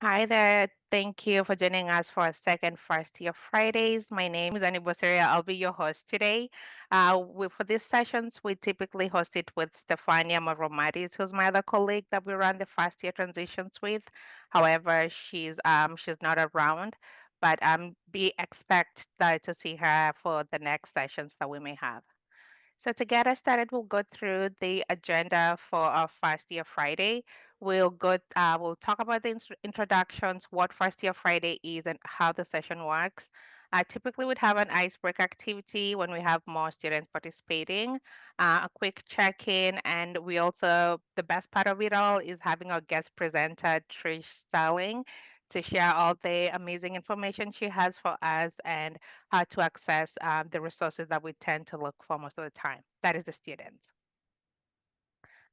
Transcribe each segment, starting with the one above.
Hi there. Thank you for joining us for our second First Year Fridays. My name is Bosire. I'll be your host today. For these sessions, we typically host it with Stefania Mavromatis, who's my other colleague that we run the first year transitions with. However, she's not around, but be expect that to see her for the next sessions that we may have. So to get us started, we'll go through the agenda for our First Year Friday. We'll talk about the introductions, what First Year Friday is, and how the session works. Typically, we'd have an icebreaker activity when we have more students participating, a quick check-in, and the best part of it all is having our guest presenter, Trish Starling, to share all the amazing information she has for us and how to access the resources that we tend to look for most of the time. That is the students.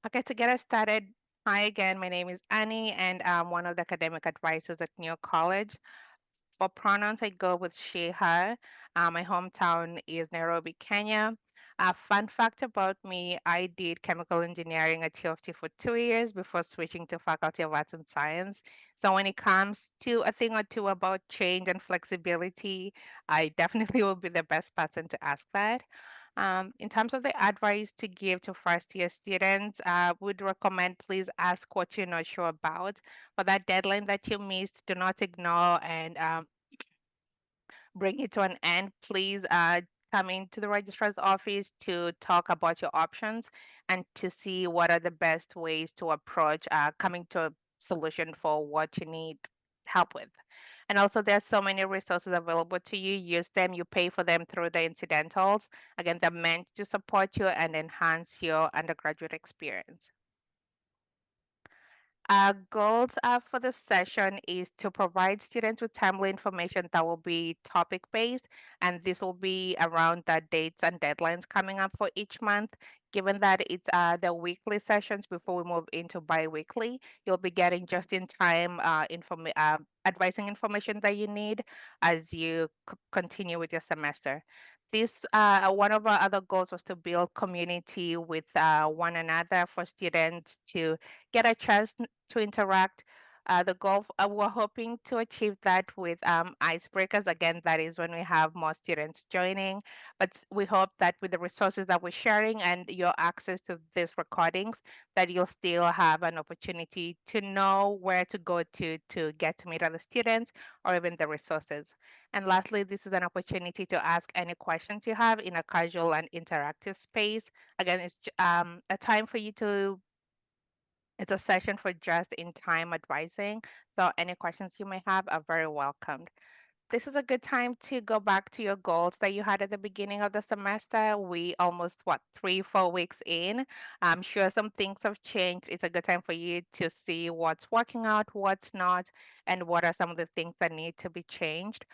Okay, to get us started, hi again. My name is Annie, and I'm one of the academic advisors at New College. For pronouns, I go with she, her. My hometown is Nairobi, Kenya. Fun fact about me, I did chemical engineering at TFT for 2 years before switching to Faculty of Arts and Science. So when it comes to a thing or two about change and flexibility, I definitely will be the best person to ask that. In terms of the advice to give to first year students, would recommend please ask what you're not sure about. For that deadline that you missed, do not ignore and bring it to an end. Please come into the registrar's office to talk about your options and to see what are the best ways to approach coming to a solution for what you need help with. And also, there's so many resources available to you. Use them. You pay for them through the incidentals. Again, they're meant to support you and enhance your undergraduate experience. Our goals for this session is to provide students with timely information that will be topic based, and this will be around the dates and deadlines coming up for each month. Given that it's the weekly sessions before we move into bi-weekly, you'll be getting just in time advising information that you need as you continue with your semester. This one of our other goals was to build community with one another for students to get a chance to interact. We're hoping to achieve that with icebreakers. Again, that is when we have more students joining. But we hope that with the resources that we're sharing and your access to these recordings, that you'll still have an opportunity to know where to go to get to meet other students or even the resources. And lastly, this is an opportunity to ask any questions you have in a casual and interactive space. Again, a time for you to it's a session for just in time advising. So any questions you may have are very welcomed. This is a good time to go back to your goals that you had at the beginning of the semester. We almost, what, 3, 4 weeks in. I'm sure some things have changed. It's a good time for you to see what's working out, what's not, and what are some of the things that need to be changed.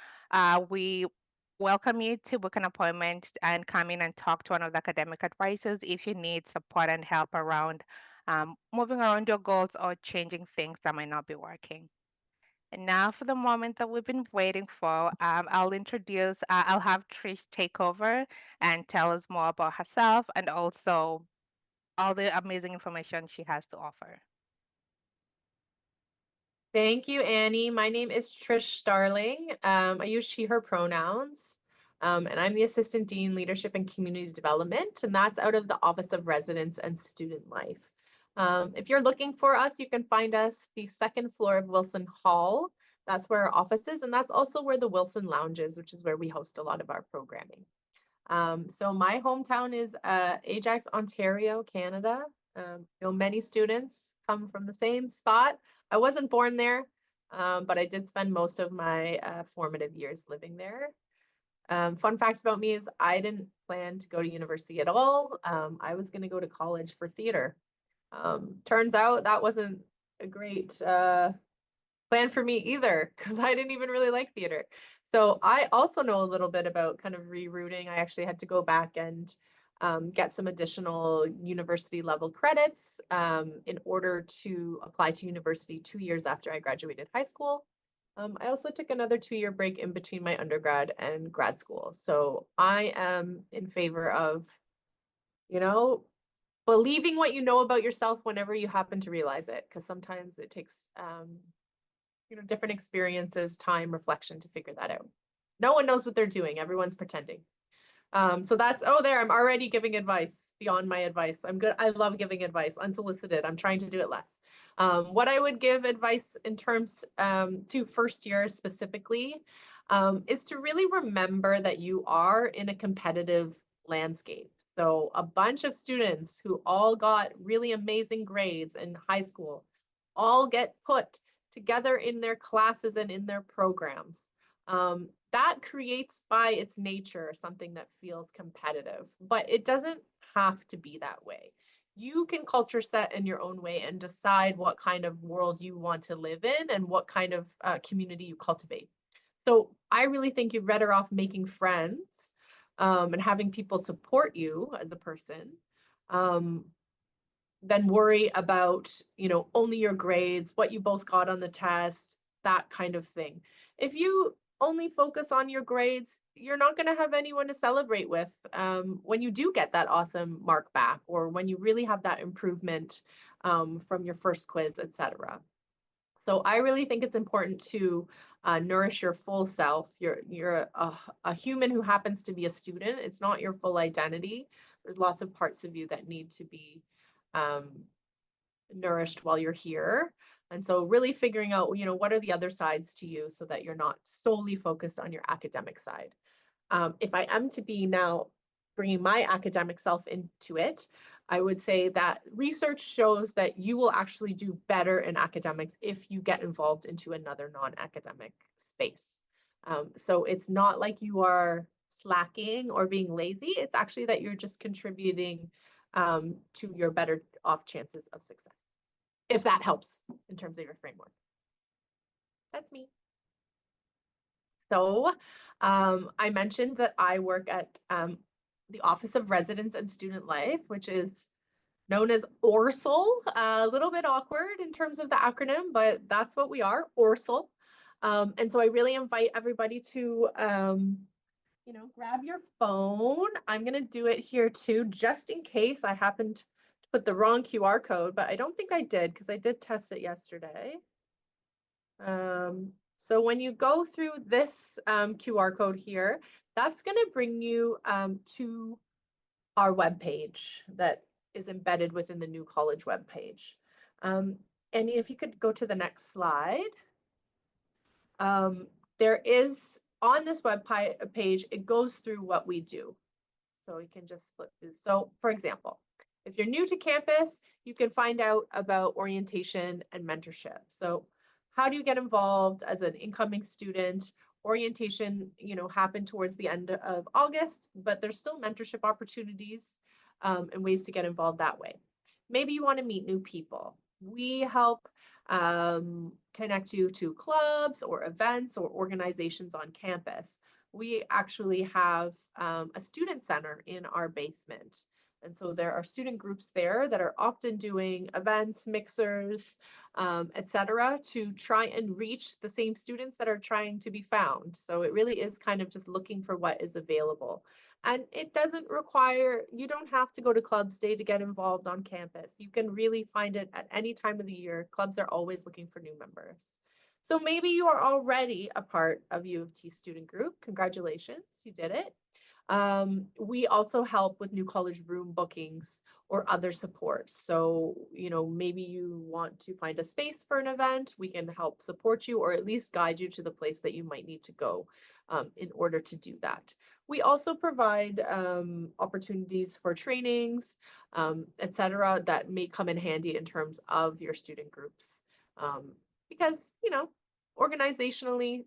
We welcome you to book an appointment and come in and talk to one of the academic advisors if you need support and help around moving around your goals or changing things that might not be working. And now for the moment that we've been waiting for, I'll have Trish take over and tell us more about herself and also all the amazing information she has to offer. Thank you, Annie. My name is Trish Starling. I use she, her pronouns. And I'm the Assistant Dean, Leadership and Community Development, and that's out of the Office of Residence and Student Life. If you're looking for us, you can find us the second floor of Wilson Hall. That's where our office is, and that's also where the Wilson Lounge is, which is where we host a lot of our programming. So my hometown is Ajax, Ontario, Canada. Many students come from the same spot. I wasn't born there, but I did spend most of my formative years living there. Fun fact about me is I didn't plan to go to university at all. I was going to go to college for theater. Turns out that wasn't a great plan for me either because I didn't even really like theater. So I also know a little bit about kind of rerouting. I actually had to go back and get some additional university level credits in order to apply to university 2 years after I graduated high school. I also took another 2 year break in between my undergrad and grad school. So I am in favor of, you know, believing what you know about yourself whenever you happen to realize it, because sometimes it takes different experiences, time, reflection to figure that out. No one knows what they're doing. Everyone's pretending. So that's, oh, there, I'm already giving advice beyond my advice. I'm good. I love giving advice unsolicited. I'm trying to do it less. What I would give advice in terms to first years specifically is to really remember that you are in a competitive landscape. So a bunch of students who all got really amazing grades in high school all get put together in their classes and in their programs. That creates by its nature something that feels competitive, but it doesn't have to be that way. You can culture set in your own way and decide what kind of world you want to live in and what kind of community you cultivate. So I really think you're better off making friends and having people support you as a person um, than worry about, only your grades, what you both got on the test, that kind of thing. If you only focus on your grades, you're not going to have anyone to celebrate with when you do get that awesome mark back, or when you really have that improvement from your first quiz, etc. So I really think it's important to nourish your full self. You're a human who happens to be a student. It's not your full identity. There's lots of parts of you that need to be um, nourished while you're here. And so really figuring out, what are the other sides to you so that you're not solely focused on your academic side. If I am to be now bringing my academic self into it, I would say that research shows that you will actually do better in academics if you get involved into another non-academic space. So it's not like you are slacking or being lazy. It's actually that you're just contributing to your better off chances of success, if that helps in terms of your framework. That's me. So I mentioned that I work at the Office of Residence and Student Life, which is known as ORSL. A little bit awkward in terms of the acronym, but that's what we are, ORSL. And so I really invite everybody to, grab your phone. I'm going to do it here too, just in case I happened to put the wrong QR code, but I don't think I did because I did test it yesterday. So when you go through this QR code here, that's going to bring you to our webpage that is embedded within the New College webpage. And if you could go to the next slide, there is on this web page, it goes through what we do. So we can just flip through. So for example, if you're new to campus, you can find out about orientation and mentorship. So how do you get involved as an incoming student? Orientation, happened towards the end of August, but there's still mentorship opportunities and ways to get involved that way. Maybe you want to meet new people. We help connect you to clubs or events or organizations on campus. We actually have a student center in our basement. And so there are student groups there that are often doing events, mixers, etc., to try and reach the same students that are trying to be found. So it really is kind of just looking for what is available. And it doesn't require, you don't have to go to Clubs Day to get involved on campus. You can really find it at any time of the year. Clubs are always looking for new members. So maybe you are already a part of U of T student group. Congratulations, you did it. We also help with New College room bookings or other supports. So, maybe you want to find a space for an event, we can help support you or at least guide you to the place that you might need to go in order to do that. We also provide opportunities for trainings, etc., that may come in handy in terms of your student groups. Because, organizationally,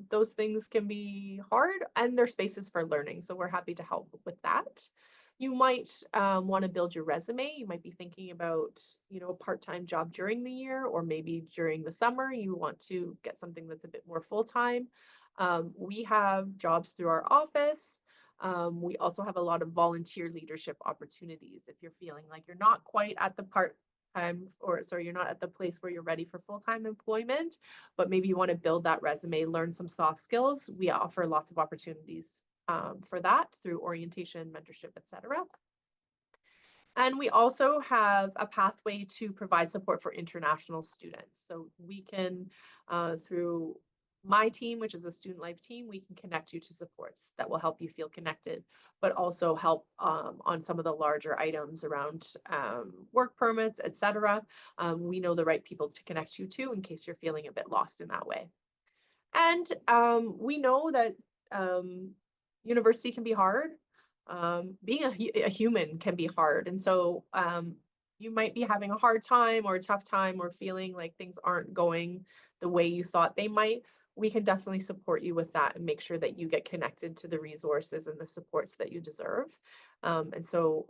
those things can be hard and they're spaces for learning. So we're happy to help with that. You might want to build your resume. You might be thinking about, a part-time job during the year, or maybe during the summer, you want to get something that's a bit more full-time. We have jobs through our office. We also have a lot of volunteer leadership opportunities. If you're feeling like you're not quite at the you're not at the place where you're ready for full-time employment, but maybe you want to build that resume, learn some soft skills, we offer lots of opportunities for that through orientation, mentorship, etc. And we also have a pathway to provide support for international students. So we can, through my team, which is a student life team, we can connect you to supports that will help you feel connected, but also help on some of the larger items around work permits, etc. We know the right people to connect you to in case you're feeling a bit lost in that way. And we know that university can be hard. Being a human can be hard. And so you might be having a hard time or a tough time or feeling like things aren't going the way you thought they might. We can definitely support you with that and make sure that you get connected to the resources and the supports that you deserve. And so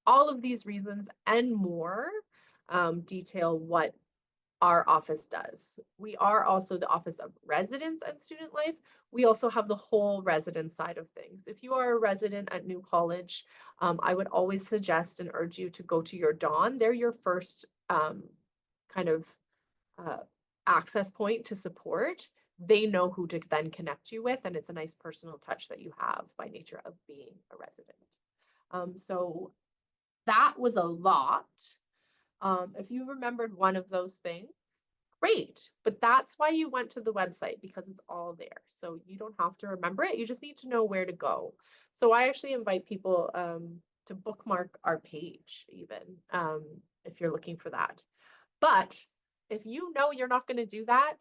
all of these reasons and more detail what our office does. We are also the Office of Residence and Student Life. We also have the whole residence side of things. If you are a resident at New College, I would always suggest and urge you to go to your Dawn. They're your first kind of uh, access point to support. They know who to then connect you with, and it's a nice personal touch that you have by nature of being a resident. So that was a lot. If you remembered one of those things, great. But that's why you went to the website, because it's all there. So you don't have to remember it. You just need to know where to go. So I actually invite people to bookmark our page even if you're looking for that. But if you know you're not going to do that,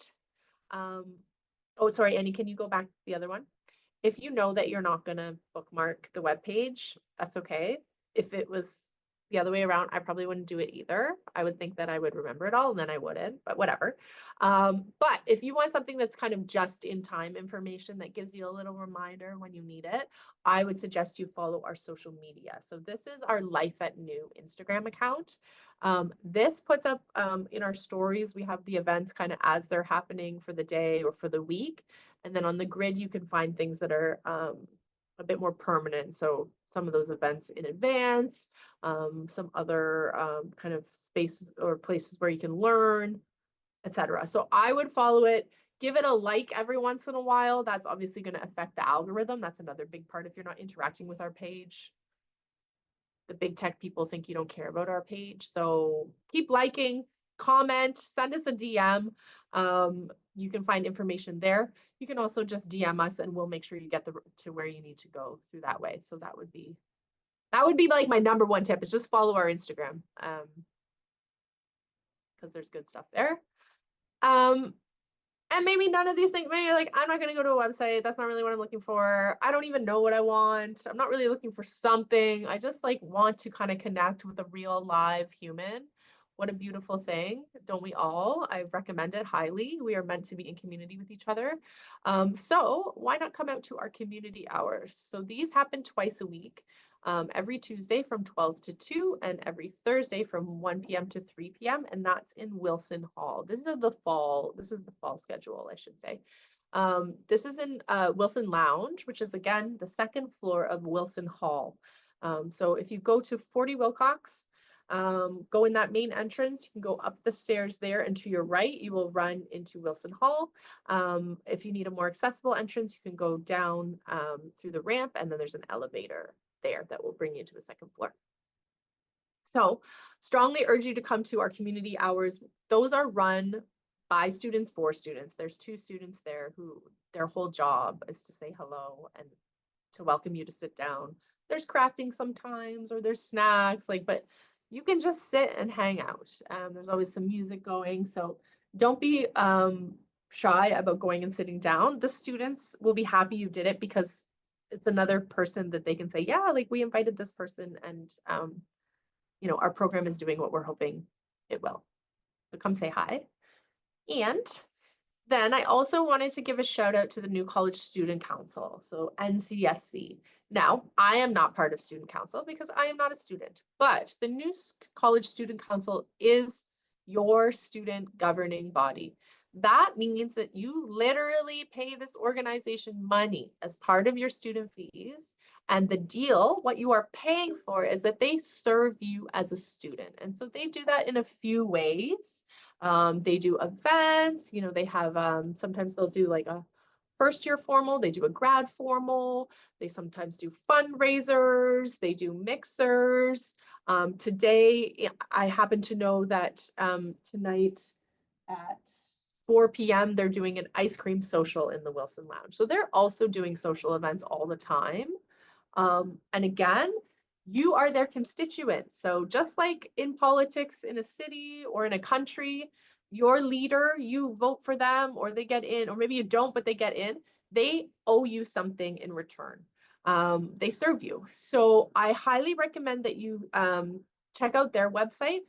oh, sorry, Annie, can you go back to the other one? If you know that you're not going to bookmark the web page, that's okay. If it was the other way around, I probably wouldn't do it either. I would think that I would remember it all and then I wouldn't, but whatever. But if you want something that's kind of just in time information that gives you a little reminder when you need it, I would suggest you follow our social media. So this is our Life at New Instagram account. This puts up in our stories, we have the events kind of as they're happening for the day or for the week. And then on the grid, you can find things that are a bit more permanent. So some of those events in advance, some other kind of spaces or places where you can learn, etc. So I would follow it, give it a like every once in a while. That's obviously going to affect the algorithm. That's another big part if you're not interacting with our page. The big tech people think you don't care about our page. So keep liking, comment, send us a DM. You can find information there. You can also just DM us and we'll make sure you get to where you need to go through that way. So that would be like my number one tip is just follow our Instagram because there's good stuff there. And maybe none of these things, maybe you're like, I'm not going to go to a website. That's not really what I'm looking for. I don't even know what I want. I'm not really looking for something. I just like want to kind of connect with a real live human. What a beautiful thing. Don't we all? I recommend it highly. We are meant to be in community with each other. So why not come out to our community hours? So these happen twice a week. Every Tuesday from 12 to 2 and every Thursday from 1 p.m. to 3 p.m. And that's in Wilson Hall. This is the fall schedule, I should say. This is in Wilson Lounge, which is again the second floor of Wilson Hall. So if you go to 40 Wilcox, go in that main entrance, you can go up the stairs there, and to your right, you will run into Wilson Hall. If you need a more accessible entrance, you can go down through the ramp, and then there's an elevator there that will bring you to the second floor. So strongly urge you to come to our community hours. Those are run by students for students. There's 2 students there who their whole job is to say hello and to welcome you to sit down. There's crafting sometimes, or there's snacks, but you can just sit and hang out. There's always some music going. So don't be shy about going and sitting down. The students will be happy you did it because it's another person that they can say, yeah, we invited this person and our program is doing what we're hoping it will. So come say hi. And then I also wanted to give a shout out to the New College Student Council, so NCSC. Now, I am not part of Student Council because I am not a student, but the New College Student Council is your student governing body. That means that you literally pay this organization money as part of your student fees. And the deal, what you are paying for, is that they serve you as a student. And so they do that in a few ways. They do events, they have, sometimes they'll do like a first year formal, they do a grad formal, they sometimes do fundraisers, they do mixers. Today, I happen to know that tonight at 4 p.m., they're doing an ice cream social in the Wilson Lounge. So they're also doing social events all the time. And again, you are their constituent. So just like in politics in a city or in a country, your leader, you vote for them or they get in, or maybe you don't, but they get in, they owe you something in return. They serve you. So I highly recommend that you check out their website.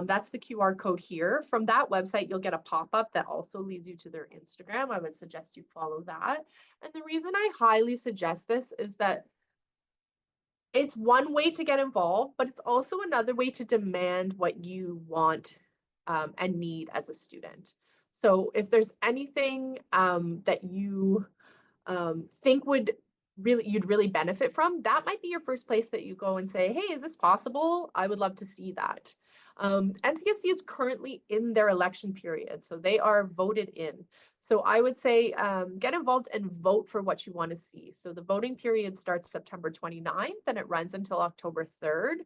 That's the QR code here. From that website, you'll get a pop-up that also leads you to their Instagram. I would suggest you follow that. And the reason I highly suggest this is that it's one way to get involved, but it's also another way to demand what you want and need as a student. So if there's anything that you think you'd really benefit from, that might be your first place that you go and say, hey, is this possible? I would love to see that. NCSC is currently in their election period, so they are voted in. So I would say get involved and vote for what you want to see. So the voting period starts September 29th and it runs until October 3rd.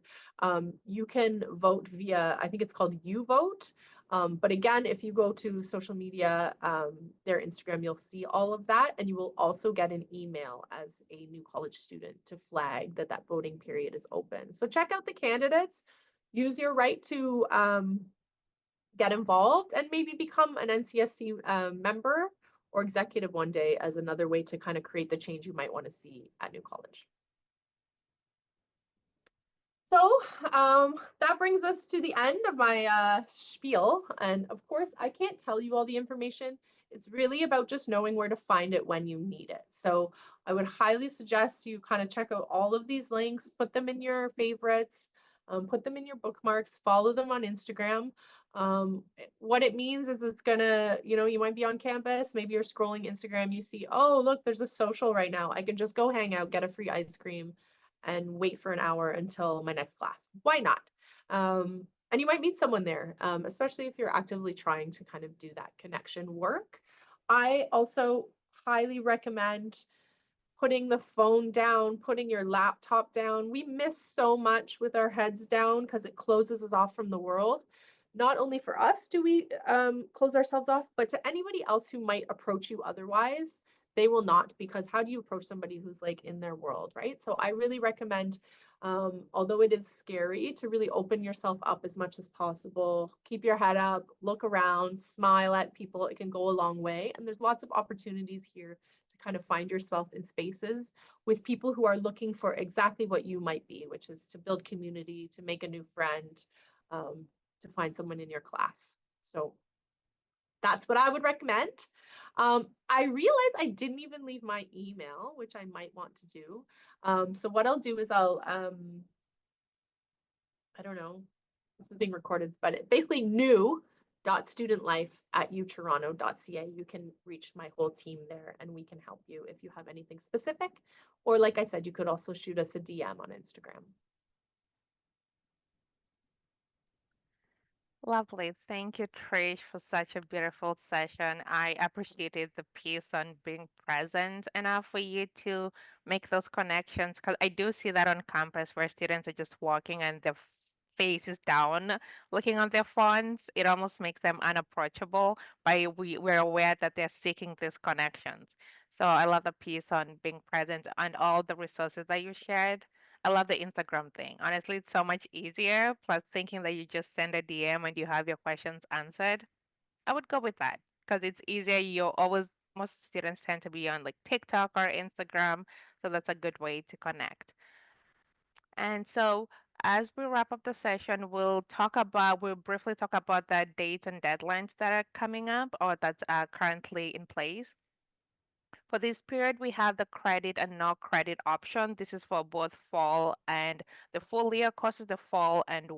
You can vote via, I think it's called You Vote. But again, if you go to social media, their Instagram, you'll see all of that. And you will also get an email as a new college student to flag that that voting period is open. So check out the candidates, use your right to get involved and maybe become an NCSC member or executive one day as another way to kind of create the change you might want to see at New College. So that brings us to the end of my spiel. And of course, I can't tell you all the information. It's really about just knowing where to find it when you need it. So I would highly suggest you kind of check out all of these links, put them in your favorites, put them in your bookmarks, follow them on Instagram. What it means is it's gonna, you might be on campus, maybe you're scrolling Instagram, you see, oh, look, there's a social right now. I can just go hang out, get a free ice cream and wait for an hour until my next class. Why not? And you might meet someone there, especially if you're actively trying to kind of do that connection work. I also highly recommend putting the phone down, putting your laptop down. We miss so much with our heads down because it closes us off from the world. Not only for us do we close ourselves off, but to anybody else who might approach you otherwise, they will not, because how do you approach somebody who's like in their world, right? So I really recommend, although it is scary, to really open yourself up as much as possible. Keep your head up, look around, smile at people. It can go a long way. And there's lots of opportunities here to kind of find yourself in spaces with people who are looking for exactly what you might be, which is to build community, to make a new friend, to find someone in your class. So that's what I would recommend. I realized I didn't even leave my email, which I might want to do. So what I'll do is I don't know, this is being recorded, but basically new.studentlife@utoronto.ca. You can reach my whole team there and we can help you if you have anything specific. Or like I said, you could also shoot us a DM on Instagram. Lovely. Thank you, Trish, for such a beautiful session. I appreciated the piece on being present enough for you to make those connections because I do see that on campus where students are just walking and their face is down looking on their phones. It almost makes them unapproachable, but we're aware that they're seeking these connections. So I love the piece on being present and all the resources that you shared. I love the Instagram thing. Honestly, it's so much easier. Plus, thinking that you just send a DM and you have your questions answered, I would go with that because it's easier. Most students tend to be on like TikTok or Instagram. So that's a good way to connect. And so, as we wrap up the session, we'll briefly talk about the dates and deadlines that are coming up or that are currently in place. For this period, we have the credit and no credit option. This is for both fall and the full year courses, the fall and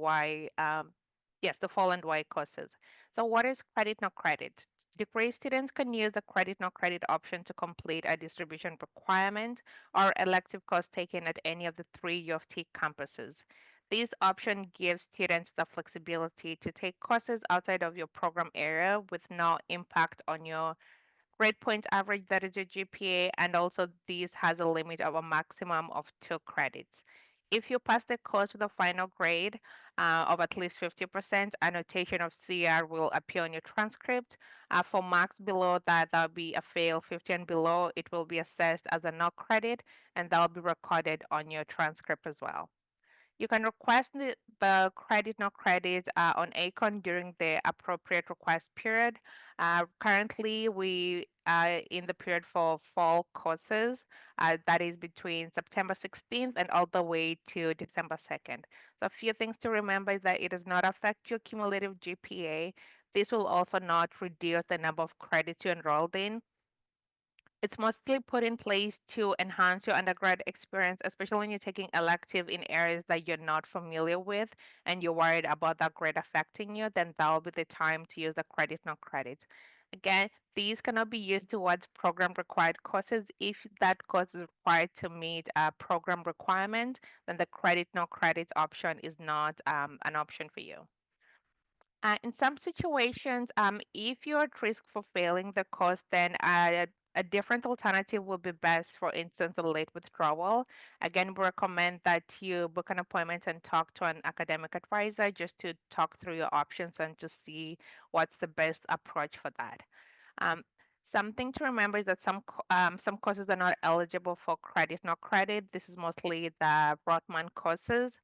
yes, the fall and Y courses. So what is credit, no credit? Degree students can use the credit, no credit option to complete a distribution requirement or elective course taken at any of the three U of T campuses. This option gives students the flexibility to take courses outside of your program area with no impact on your grade point average, that is your GPA, and also this has a limit of a maximum of 2 credits. If you pass the course with a final grade of at least 50%, a notation of CR will appear on your transcript. For marks below that, that'll be a fail. 50 and below, it will be assessed as a no credit, and that'll be recorded on your transcript as well. You can request the credit, no credit on ACON during the appropriate request period. Currently, we are in the period for fall courses, that is between September 16th and all the way to December 2nd. So a few things to remember is that it does not affect your cumulative GPA. This will also not reduce the number of credits you enrolled in. It's mostly put in place to enhance your undergrad experience, especially when you're taking elective in areas that you're not familiar with and you're worried about that grade affecting you, then that will be the time to use the credit, no credit. Again, these cannot be used towards program required courses. If that course is required to meet a program requirement, then the credit, no credit option is not an option for you. In some situations, if you're at risk for failing the course, then a different alternative would be best. For instance, a late withdrawal. Again, we recommend that you book an appointment and talk to an academic advisor just to talk through your options and to see what's the best approach for that. Um, Something to remember is that some courses are not eligible for credit, no credit. This is mostly the Rotman courses.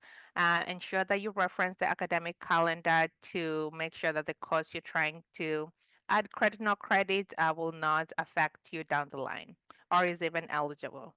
Ensure that you reference the academic calendar to make sure that the course you're trying to add credit, no credit will not affect you down the line or is even eligible.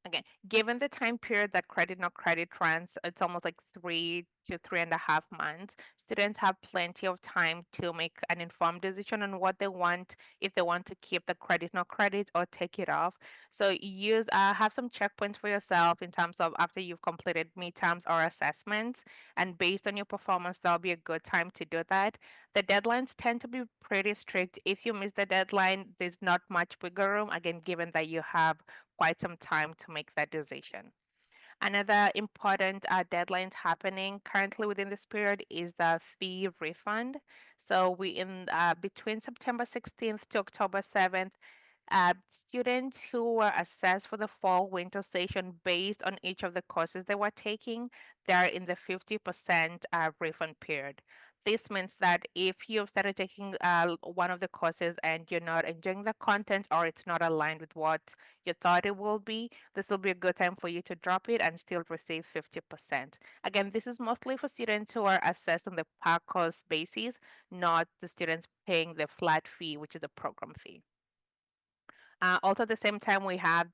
Again, given the time period that credit no credit runs, it's almost like 3 to 3.5 months. Students have plenty of time to make an informed decision on what they want, if they want to keep the credit no credit or take it off. So use have some checkpoints for yourself in terms of after you've completed midterms or assessments, and based on your performance, that'll be a good time to do that. The deadlines tend to be pretty strict. If you miss the deadline, there's not much wiggle room. Again, given that you have quite some time to make that decision. Another important deadline happening currently within this period is the fee refund. So we in between September 16th to October 7th, students who were assessed for the fall winter session based on each of the courses they were taking, they're in the 50% refund period. This means that if you've started taking one of the courses and you're not enjoying the content or it's not aligned with what you thought it will be, this will be a good time for you to drop it and still receive 50%. Again, this is mostly for students who are assessed on the per course basis, not the students paying the flat fee, which is a program fee. Also, at the same time, we have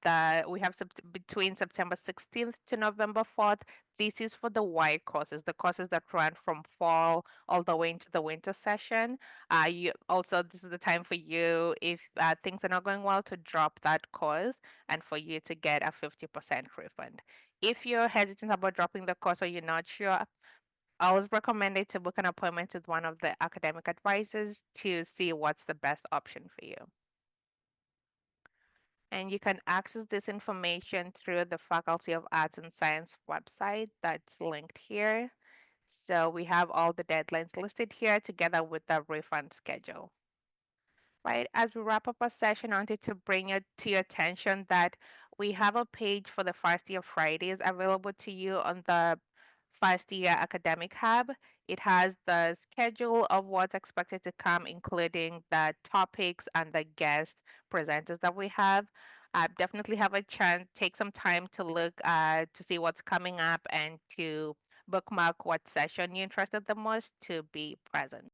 between September 16th to November 4th. This is for the wide courses, the courses that run from fall all the way into the winter session. This is the time for you, if things are not going well, to drop that course and for you to get a 50% refund. If you're hesitant about dropping the course or you're not sure, I always recommend it to book an appointment with one of the academic advisors to see what's the best option for you. And you can access this information through the Faculty of Arts and Science website that's linked here. So we have all the deadlines listed here together with the refund schedule. Right, as we wrap up our session, I wanted to bring it to your attention that we have a page for the first year Fridays available to you on the first year academic hub. It has the schedule of what's expected to come, including the topics and the guest presenters that we have. Definitely have a chance, take some time to look to see what's coming up and to bookmark what session you're interested the most to be present.